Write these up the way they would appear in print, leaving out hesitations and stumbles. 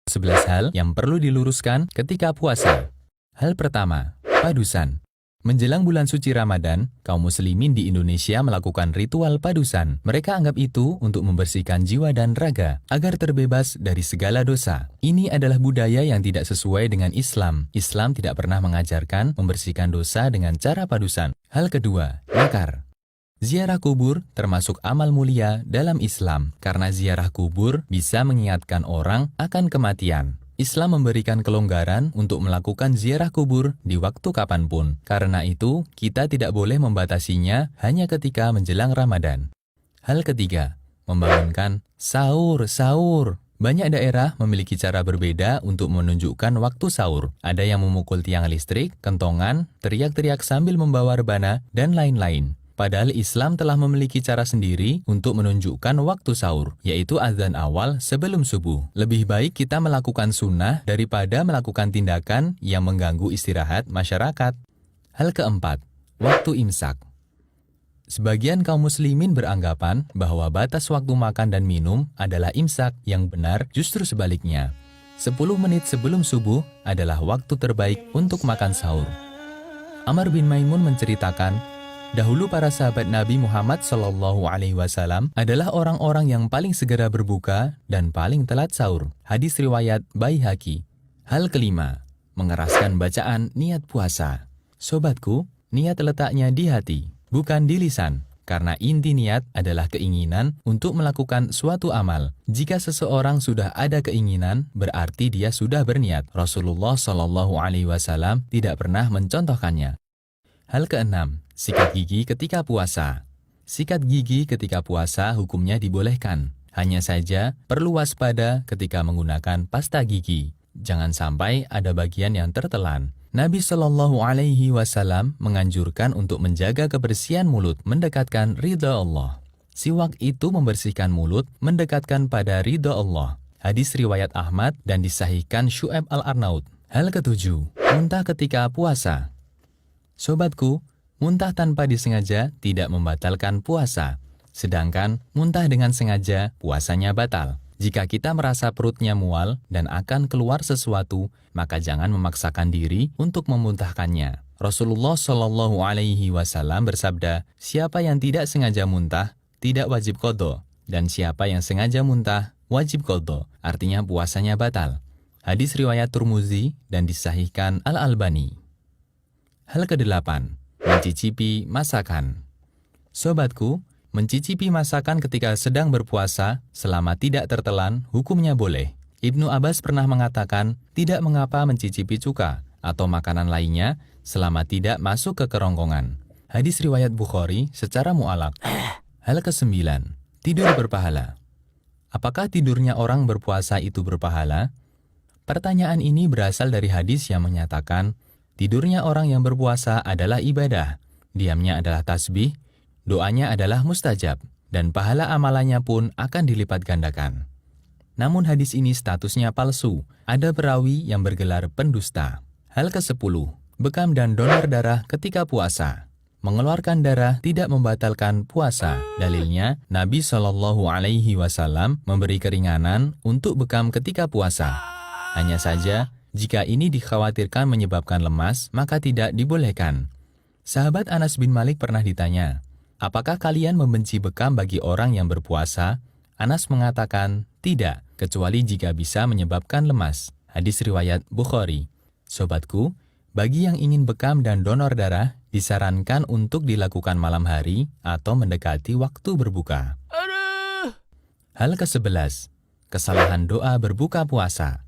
11 hal yang perlu diluruskan ketika puasa. Hal pertama, padusan. Menjelang bulan suci Ramadan, kaum muslimin di Indonesia melakukan ritual padusan. Mereka anggap itu untuk membersihkan jiwa dan raga, agar terbebas dari segala dosa. Ini adalah budaya yang tidak sesuai dengan Islam. Islam tidak pernah mengajarkan membersihkan dosa dengan cara padusan. Hal kedua, nakar. Ziarah kubur termasuk amal mulia dalam Islam, karena ziarah kubur bisa mengingatkan orang akan kematian. Islam memberikan kelonggaran untuk melakukan ziarah kubur di waktu kapanpun. Karena itu, kita tidak boleh membatasinya hanya ketika menjelang Ramadan. Hal ketiga, membangunkan sahur. Banyak daerah memiliki cara berbeda untuk menunjukkan waktu sahur. Ada yang memukul tiang listrik, kentongan, teriak-teriak sambil membawa rebana, dan lain-lain. Padahal Islam telah memiliki cara sendiri untuk menunjukkan waktu sahur, yaitu azan awal sebelum subuh. Lebih baik kita melakukan sunnah daripada melakukan tindakan yang mengganggu istirahat masyarakat. Hal keempat, waktu imsak. Sebagian kaum muslimin beranggapan bahwa batas waktu makan dan minum adalah imsak, yang benar justru sebaliknya. 10 menit sebelum subuh adalah waktu terbaik untuk makan sahur. Amr bin Maimun menceritakan, dahulu para sahabat Nabi Muhammad SAW adalah orang-orang yang paling segera berbuka dan paling telat sahur. Hadis riwayat Baihaqi. Hal kelima, mengeraskan bacaan niat puasa. Sobatku, niat letaknya di hati, bukan di lisan. Karena inti niat adalah keinginan untuk melakukan suatu amal. Jika seseorang sudah ada keinginan, berarti dia sudah berniat. Rasulullah SAW tidak pernah mencontohkannya. Hal keenam, sikat gigi ketika puasa. Sikat gigi ketika puasa hukumnya dibolehkan. Hanya saja perlu waspada ketika menggunakan pasta gigi. Jangan sampai ada bagian yang tertelan. Nabi SAW menganjurkan untuk menjaga kebersihan mulut, mendekatkan ridha Allah. Siwak itu membersihkan mulut, mendekatkan pada ridha Allah. Hadis riwayat Ahmad dan disahihkan Syu'aib al-Arnaud. Hal ketujuh, muntah ketika puasa. Sobatku, muntah tanpa disengaja tidak membatalkan puasa. Sedangkan muntah dengan sengaja, puasanya batal. Jika kita merasa perutnya mual dan akan keluar sesuatu, maka jangan memaksakan diri untuk memuntahkannya. Rasulullah SAW bersabda, siapa yang tidak sengaja muntah, tidak wajib qadha. Dan siapa yang sengaja muntah, wajib qadha. Artinya puasanya batal. Hadis riwayat Tirmidzi dan disahihkan Al-Albani. Hal kedelapan, mencicipi masakan. Sobatku, mencicipi masakan ketika sedang berpuasa selama tidak tertelan, hukumnya boleh. Ibnu Abbas pernah mengatakan, tidak mengapa mencicipi cuka atau makanan lainnya selama tidak masuk ke kerongkongan. Hadis riwayat Bukhari secara mu'alaq. Hal kesembilan, tidur berpahala. Apakah tidurnya orang berpuasa itu berpahala? Pertanyaan ini berasal dari hadis yang menyatakan, tidurnya orang yang berpuasa adalah ibadah, diamnya adalah tasbih, doanya adalah mustajab, dan pahala amalannya pun akan dilipat gandakan. Namun hadis ini statusnya palsu, ada perawi yang bergelar pendusta. Hal ke-10, bekam dan donor darah ketika puasa. Mengeluarkan darah tidak membatalkan puasa. Dalilnya, Nabi SAW memberi keringanan untuk bekam ketika puasa. Hanya saja, jika ini dikhawatirkan menyebabkan lemas, maka tidak dibolehkan. Sahabat Anas bin Malik pernah ditanya, apakah kalian membenci bekam bagi orang yang berpuasa? Anas mengatakan, tidak, kecuali jika bisa menyebabkan lemas. Hadis riwayat Bukhari. Sobatku, bagi yang ingin bekam dan donor darah, disarankan untuk dilakukan malam hari atau mendekati waktu berbuka. Hal ke-11, kesalahan doa berbuka puasa.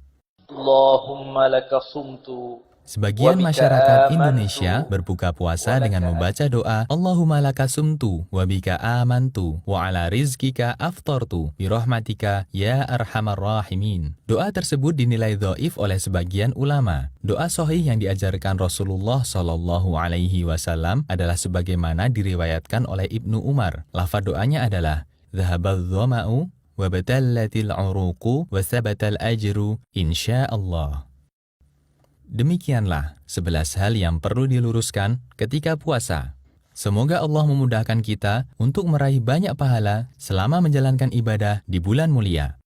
Allahumma laka sumtu. Sebagian masyarakat Indonesia berbuka puasa dengan membaca doa Allahumma laka sumtu wa bika amantu wa ala rizkika aftartu birahmatika ya arhamar rahimin. Doa tersebut dinilai dhaif oleh sebagian ulama. Doa sahih yang diajarkan Rasulullah SAW adalah sebagaimana diriwayatkan oleh Ibnu Umar. Lafaz doanya adalah dhahabadh dhama'u wa batallatil uruqu wa sabatal ajru insyaallah. Demikianlah 11 hal yang perlu diluruskan ketika puasa. Semoga Allah memudahkan kita untuk meraih banyak pahala selama menjalankan ibadah di bulan mulia.